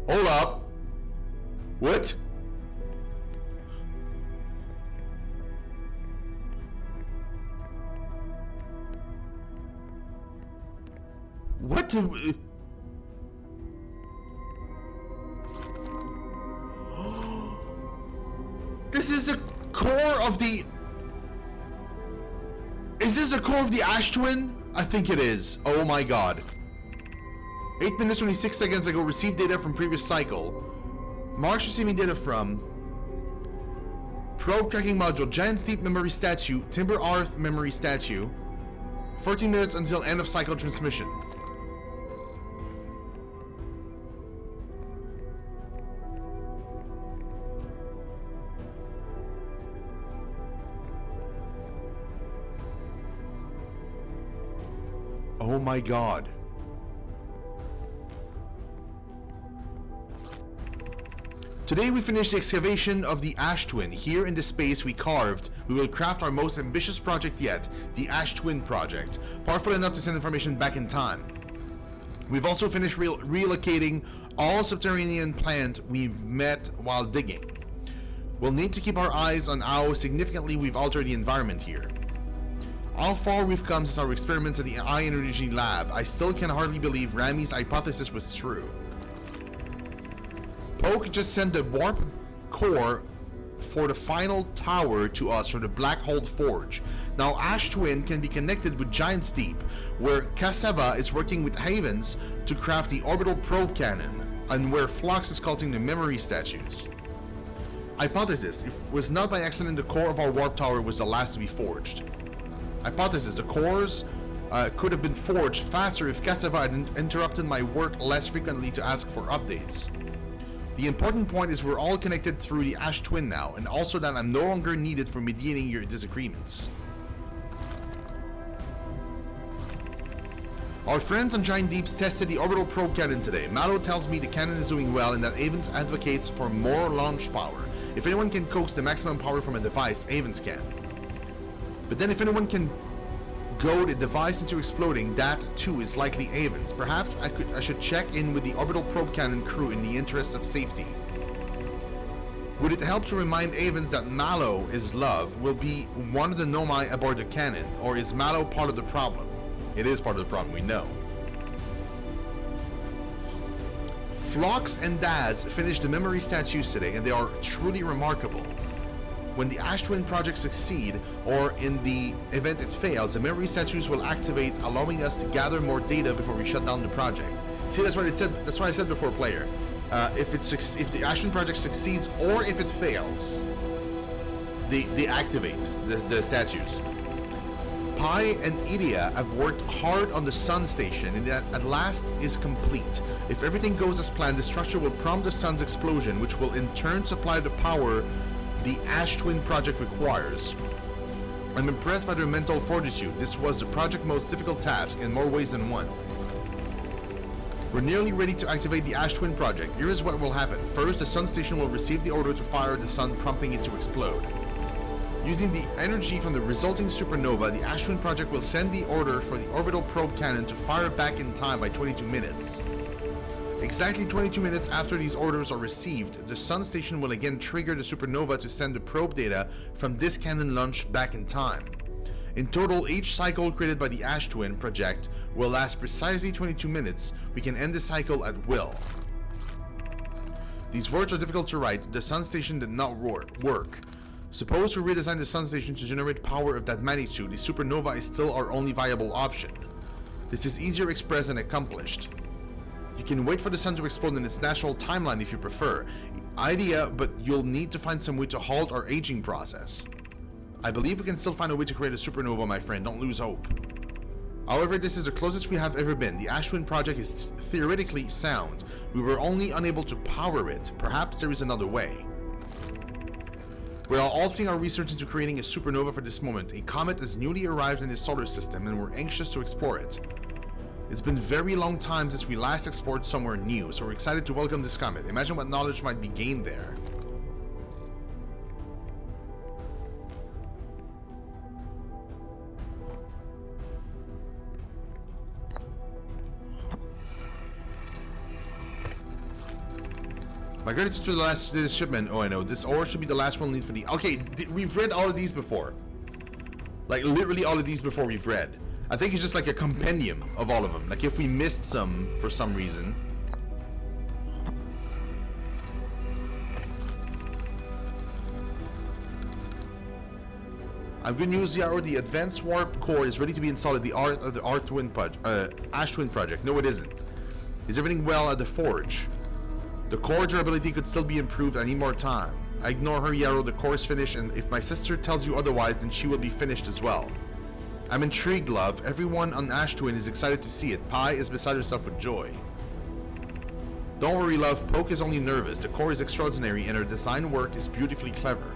Hold up. What? What did we... This is the core of the... Is this the core of the Ash Twin? I think it is. Oh my god. 8 minutes 26 seconds ago, received data from previous cycle. Marks receiving data from Probe tracking module, Giant Steep memory statue, Timber Arth memory statue. 14 minutes until end of cycle transmission. Oh my god. Today we finish the excavation of the Ash Twin. Here in the space we carved, we will craft our most ambitious project yet, the Ash Twin project, powerful enough to send information back in time. We've also finished relocating all subterranean plant we've met while digging. We'll need to keep our eyes on how significantly we've altered the environment here. How far we've come since our experiments at the High Energy Lab, I still can hardly believe Rami's hypothesis was true. Poke just sent the warp core for the final tower to us from the Black Hole Forge. Now Ash Twin can be connected with Giant Steep, where Kaseva is working with Havens to craft the orbital probe cannon, and where Phlox is culting the memory statues. Hypothesis: if it was not by accident the core of our warp tower was the last to be forged. Hypothesis: the cores could have been forged faster if Kaseva had interrupted my work less frequently to ask for updates. The important point is we're all connected through the Ash Twin now, and also that I'm no longer needed for mediating your disagreements. Our friends on Giant Deeps tested the orbital probe cannon today. Mallow tells me the cannon is doing well and that Avens advocates for more launch power. If anyone can coax the maximum power from a device, Avens can. But then if anyone can goad a device into exploding, that too is likely Avens. Perhaps I should check in with the orbital probe cannon crew in the interest of safety. Would it help to remind Avens that Mallow is love will be one of the Nomai aboard the cannon, or is Mallow part of the problem? It is part of the problem, we know. Phlox and Daz finished the memory statues today, and they are truly remarkable. When the Ash Twin project succeed, or in the event it fails, the memory statues will activate, allowing us to gather more data before we shut down the project. See, that's what it said. That's what I said before, player. If the Ash Twin project succeeds, or if it fails, they activate the statues. Pi and Idia have worked hard on the Sun Station, and that at last is complete. If everything goes as planned, the structure will prompt the Sun's explosion, which will in turn supply the power the Ash Twin project requires. I'm impressed by their mental fortitude. This was the project's most difficult task in more ways than one. We're nearly ready to activate the Ash Twin project. Here is what will happen. First, the Sun Station will receive the order to fire the Sun, prompting it to explode. Using the energy from the resulting supernova, the Ash Twin project will send the order for the orbital probe cannon to fire back in time by 22 minutes. Exactly 22 minutes after these orders are received, the Sun Station will again trigger the supernova to send the probe data from this cannon launch back in time. In total, each cycle created by the Ash Twin project will last precisely 22 minutes. We can end the cycle at will. These words are difficult to write. The Sun Station did not work. Suppose we redesign the Sun Station to generate power of that magnitude. The supernova is still our only viable option. This is easier expressed than accomplished. You can wait for the Sun to explode in its natural timeline if you prefer. Idea, but you'll need to find some way to halt our aging process. I believe we can still find a way to create a supernova, my friend. Don't lose hope. However, this is the closest we have ever been. The Ash Twin project is theoretically sound. We were only unable to power it. Perhaps there is another way. We are altering our research into creating a supernova for this moment. A comet has newly arrived in the solar system, and we're anxious to explore it. It's been a very long time since we last explored somewhere new, so we're excited to welcome this comet. Imagine what knowledge might be gained there. My gratitude to the last shipment. Oh, I know. This ore should be the last one we'll need for the... Okay, we've read all of these before. Like, literally all of these before we've read. I think it's just like a compendium of all of them. Like, if we missed some for some reason... Good news, Yaro. The advanced warp core is ready to be installed at the Ash Twin project. No, it isn't. Is everything well at the forge? The core durability could still be improved. I need more time. I ignore her, Yaro. The core is finished, and if my sister tells you otherwise, then she will be finished as well. I'm intrigued, love. Everyone on Ash Twin is excited to see it. Pi is beside herself with joy. Don't worry, love. Poke is only nervous. The core is extraordinary, and her design work is beautifully clever.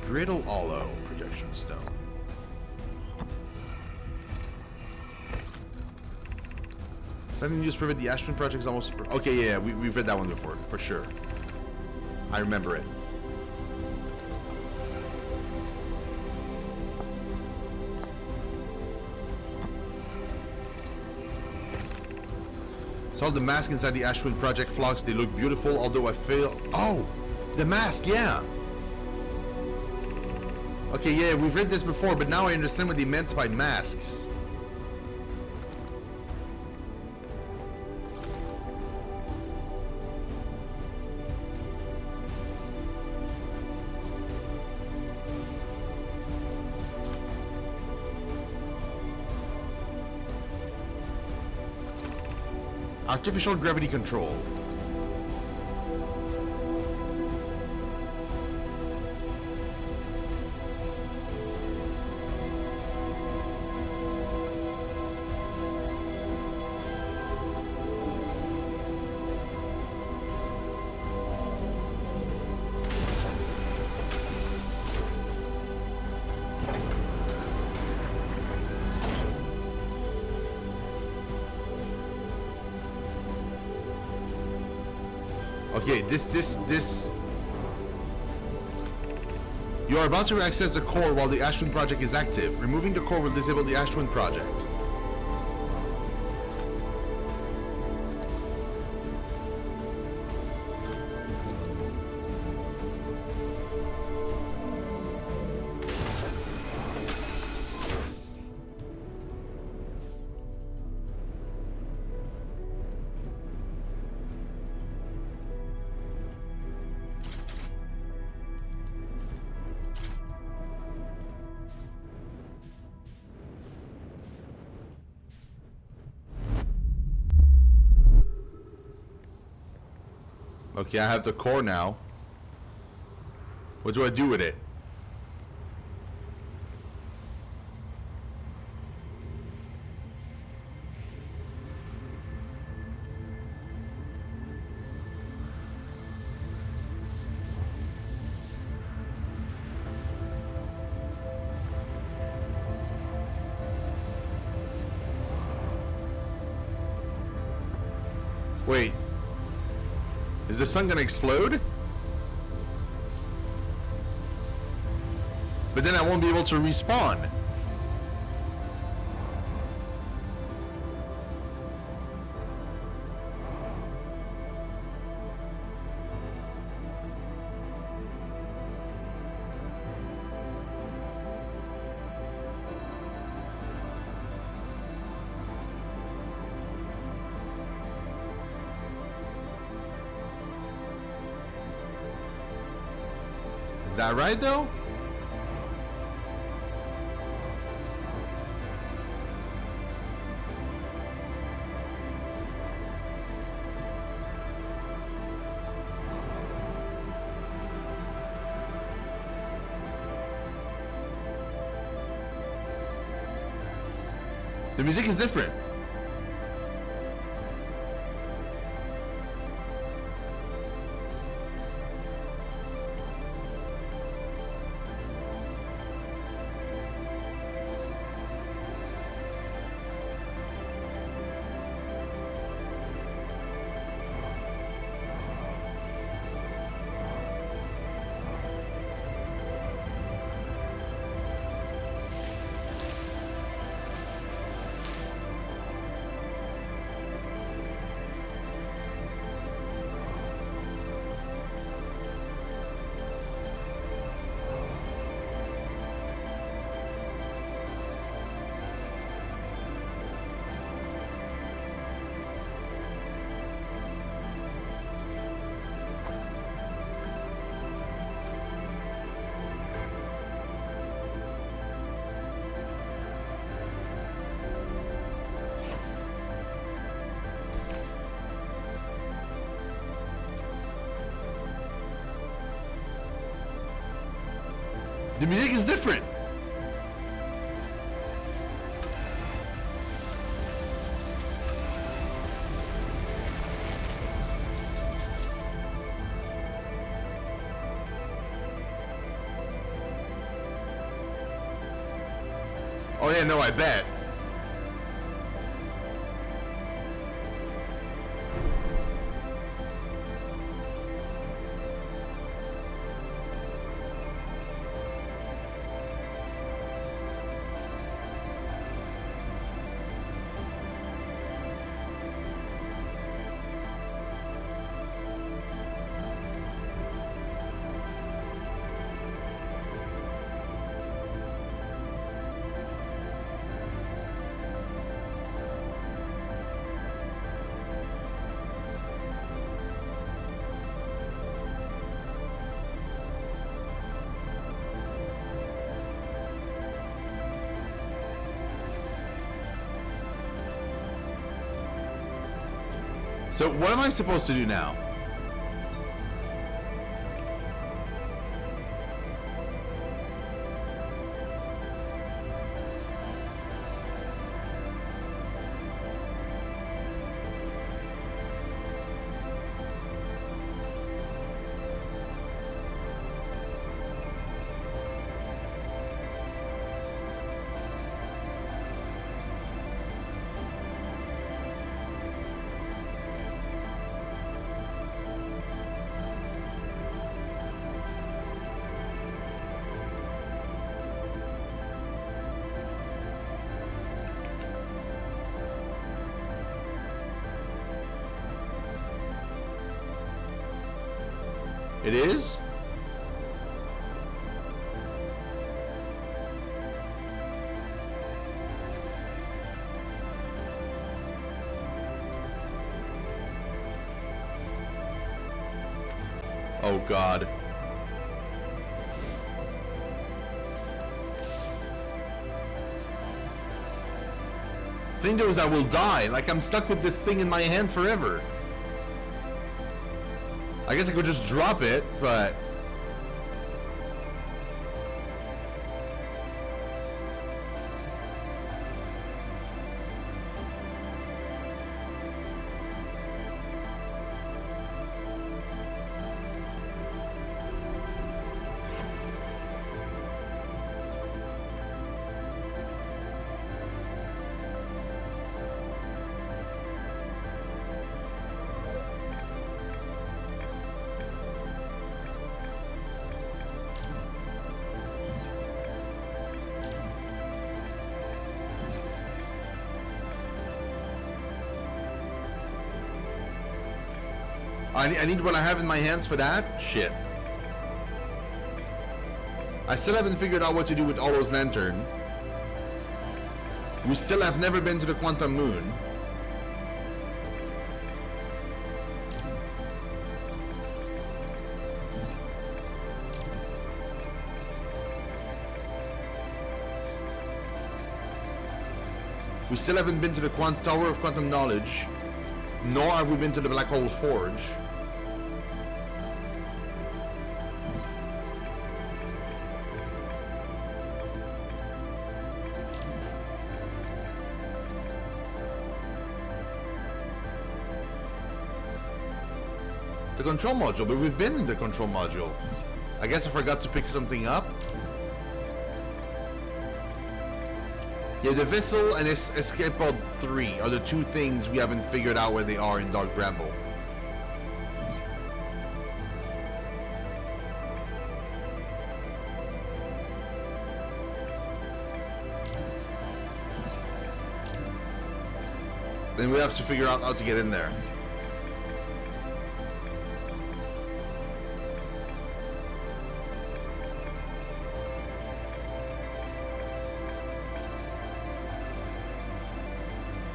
Brittle aloe projection stone. Something news prevent the Ash Twin project is almost... Okay, yeah, we've read that one before, for sure. I remember it. Saw the mask inside the Ash Twin project flocks. They look beautiful, although I feel... Oh! The mask, yeah! Okay, yeah, we've read this before, but now I understand what they meant by masks. Artificial gravity control. Okay, this... You are about to access the core while the Ash Twin project is active. Removing the core will disable the Ash Twin project. Okay, I have the core now. What do I do with it? Wait. Is the sun gonna explode? But then I won't be able to respawn. Is that right though? The music is different. The music is different. Oh yeah, no, I bet. So what am I supposed to do now? It is? Oh God. Thing though is I will die. Like I'm stuck with this thing in my hand forever. I guess I could just drop it, but... I need what I have in my hands for that? Shit. I still haven't figured out what to do with all those lanterns. We still have never been to the Quantum Moon. We still haven't been to the Tower of Quantum Knowledge. Nor have we been to the Black Hole Forge. The control module, but we've been in the control module. I guess I forgot to pick something up. Yeah, the Vessel and Escape Pod 3 are the two things we haven't figured out where they are in Dark Bramble. Then we have to figure out how to get in there.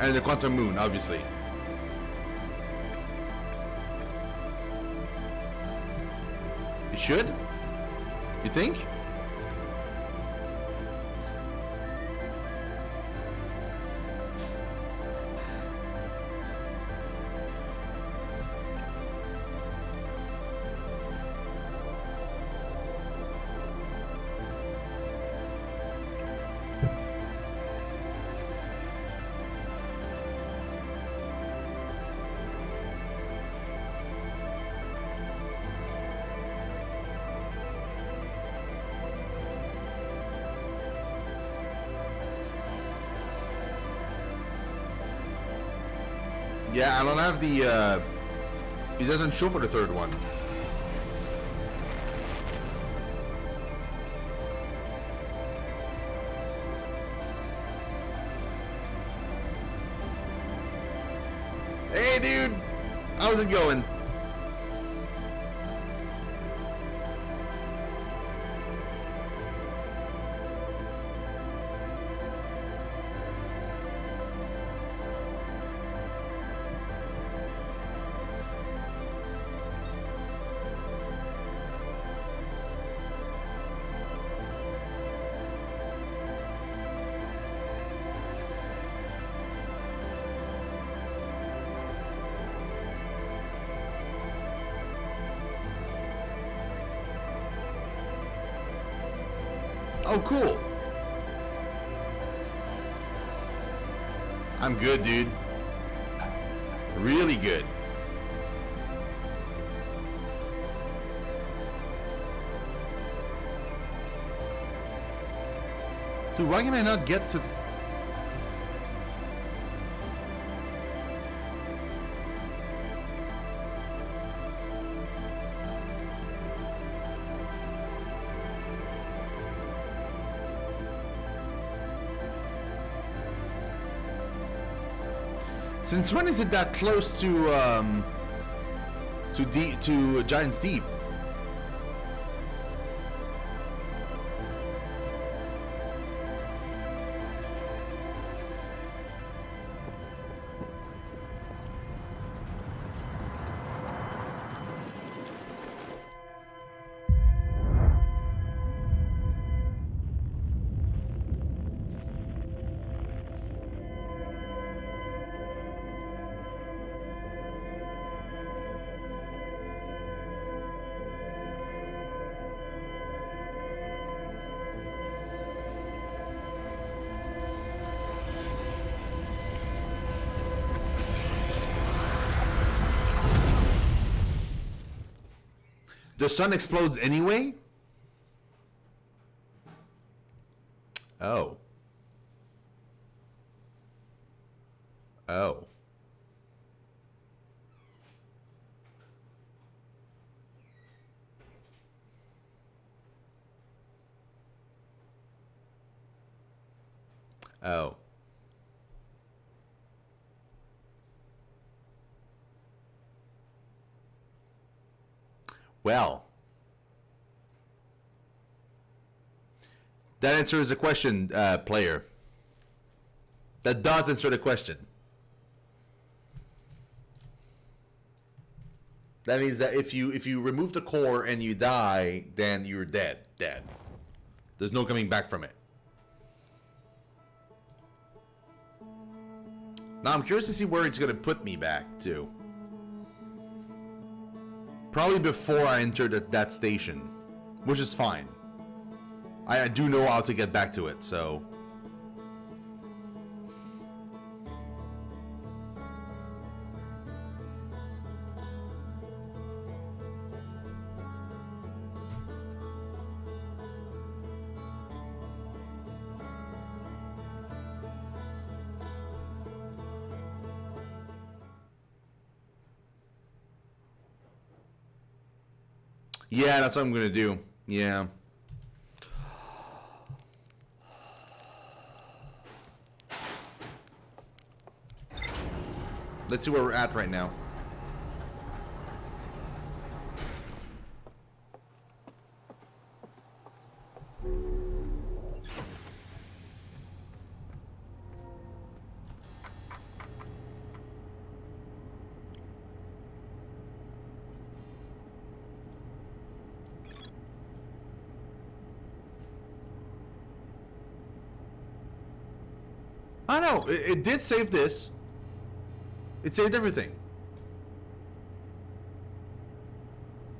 And the Quantum Moon, obviously. It should? You think? Yeah, I don't have the, it doesn't show for the third one. Hey, dude! How's it going? Oh, cool. I'm good, dude. Really good. Dude, why can I not get to... Since when is it that close to Giant's Deep? The sun explodes anyway? Oh. Oh. Oh. Well, that answers the question, player. That does answer the question. That means that if you remove the core and you die, then you're dead. Dead. There's no coming back from it. Now I'm curious to see where it's gonna put me back to. Probably before I entered that station, which is fine. I do know how to get back to it, so... Yeah, that's what I'm gonna do. Yeah. Let's see where we're at right now. I know, it did save this. It saved everything.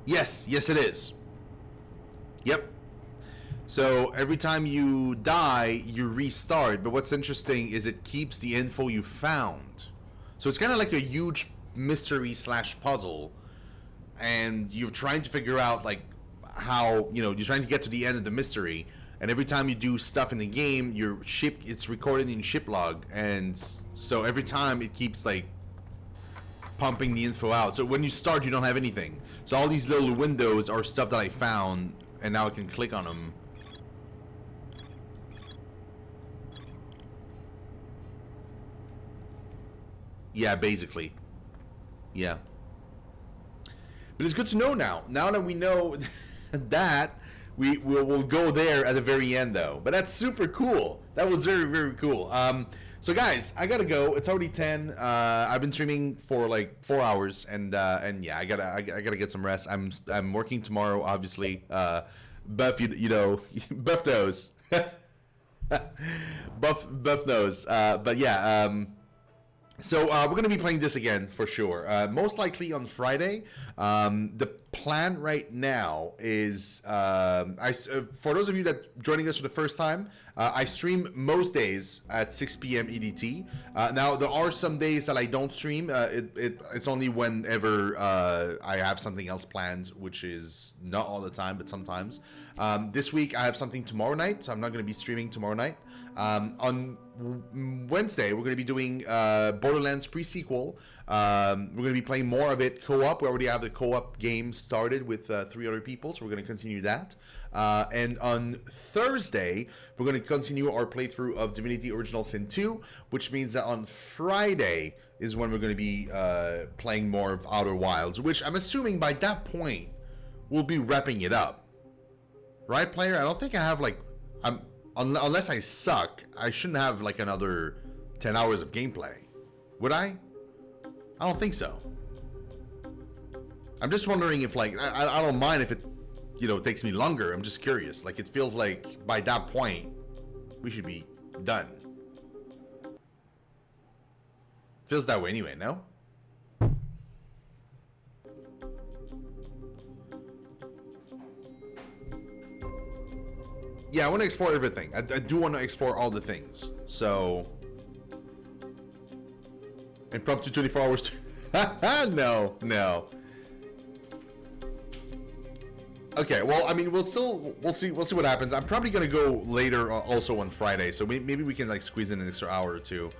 Yes, yes it is. Yep. So every time you die, you restart. But what's interesting is it keeps the info you found. So it's kind of like a huge mystery slash puzzle. And you're trying to figure out like how, you know, you're trying to get to the end of the mystery. And every time you do stuff in the game, it's recorded in ship log. And so every time it keeps like pumping the info out. So when you start, you don't have anything. So all these little windows are stuff that I found, and now I can click on them. Yeah, basically. Yeah. But it's good to know now. Now that we know that, we'll go there at the very end, though. But that's super cool. That was very, very cool. So guys, I gotta go. It's already 10. I've been streaming for like 4 hours, and yeah, I gotta get some rest. I'm working tomorrow, obviously. Buff, you know, Buff knows. Buff knows. But yeah. So we're going to be playing this again for sure. Most likely on Friday. The plan right now is, for those of you that joining us for the first time, I stream most days at 6 p.m. EDT. Now there are some days that I don't stream. It's only whenever I have something else planned, which is not all the time, but sometimes. This week I have something tomorrow night, so I'm not going to be streaming tomorrow night. On Wednesday, we're going to be doing Borderlands pre-sequel. We're going to be playing more of it co-op. We already have the co-op game started with 3 other people, so we're going to continue that. And on Thursday, we're going to continue our playthrough of Divinity Original Sin 2, which means that on Friday is when we're going to be playing more of Outer Wilds, which I'm assuming by that point, we'll be wrapping it up. Right, player? I don't think I have, like... Unless I suck, I shouldn't have like another 10 hours of gameplay. Would I? I don't think so. I'm just wondering if like, I don't mind if it, you know, takes me longer. I'm just curious. Like it feels like by that point, we should be done. Feels that way anyway, no? Yeah, I want to explore everything. I do want to explore all the things. So, impromptu 24 hours. No. Okay, well, I mean, we'll see what happens. I'm probably gonna go later, also on Friday. So maybe we can like squeeze in an extra hour or two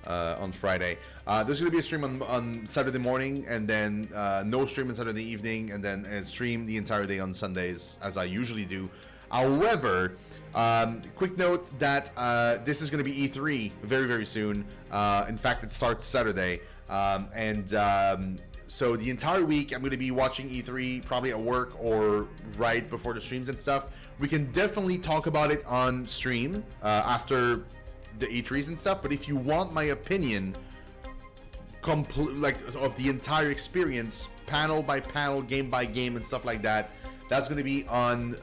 on Friday. There's gonna be a stream on Saturday morning, and then no stream on Saturday evening, and then a stream the entire day on Sundays, as I usually do. However, quick note that this is going to be E3 very, very soon. In fact, it starts Saturday. So the entire week, I'm going to be watching E3 probably at work or right before the streams and stuff. We can definitely talk about it on stream after the E3s and stuff. But if you want my opinion, like of the entire experience, panel by panel, game by game, and stuff like that, that's going to be on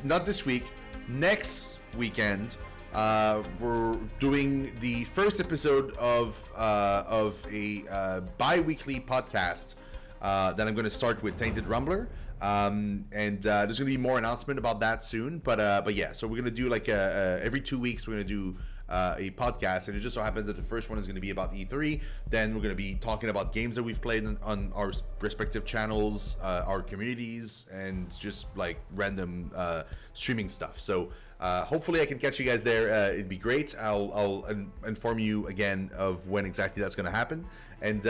not this week, next weekend. We're doing the first episode of a bi-weekly podcast that I'm going to start with Tainted Rumbler. And there's going to be more announcement about that soon. But yeah, so we're going to do like every 2 weeks, we're going to do a podcast, and it just so happens that the first one is going to be about E3. Then we're going to be talking about games that we've played on our respective channels, our communities, and just like random streaming stuff. So hopefully I can catch you guys there. It'd be great. I'll inform you again of when exactly that's going to happen. And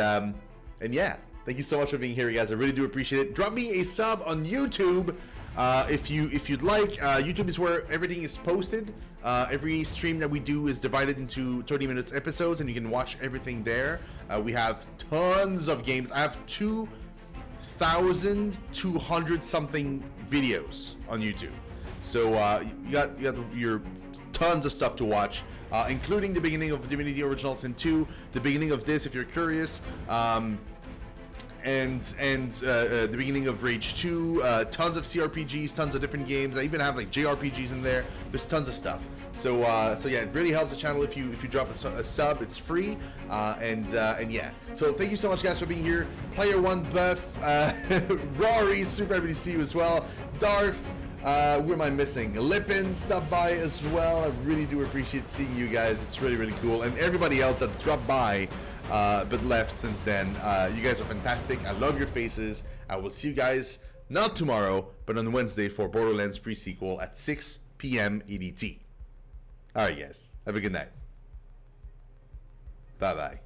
yeah, thank you so much for being here, guys. I really do appreciate it. Drop me a sub on YouTube. If you'd like. YouTube is where everything is posted. Every stream that we do is divided into 30 minutes episodes, and you can watch everything there. We have tons of games. I have 2,200 something videos on YouTube. So you got your tons of stuff to watch, including the beginning of Divinity Original Sin 2, the beginning of this if you're curious. And the beginning of Rage 2, tons of CRPGs, tons of different games. I even have like JRPGs in there. There's tons of stuff. So yeah, it really helps the channel if you drop a sub. It's free. And yeah. So thank you so much, guys, for being here. Player One Buff, Rory, super happy to see you as well. Darth, who am I missing? Lippin stopped by as well. I really do appreciate seeing you guys. It's really, really cool. And everybody else that dropped by. But left since then. You guys are fantastic. I love your faces. I will see you guys not tomorrow, but on Wednesday for Borderlands pre-sequel at 6 p.m. EDT. Alright, guys. Have a good night. Bye-bye.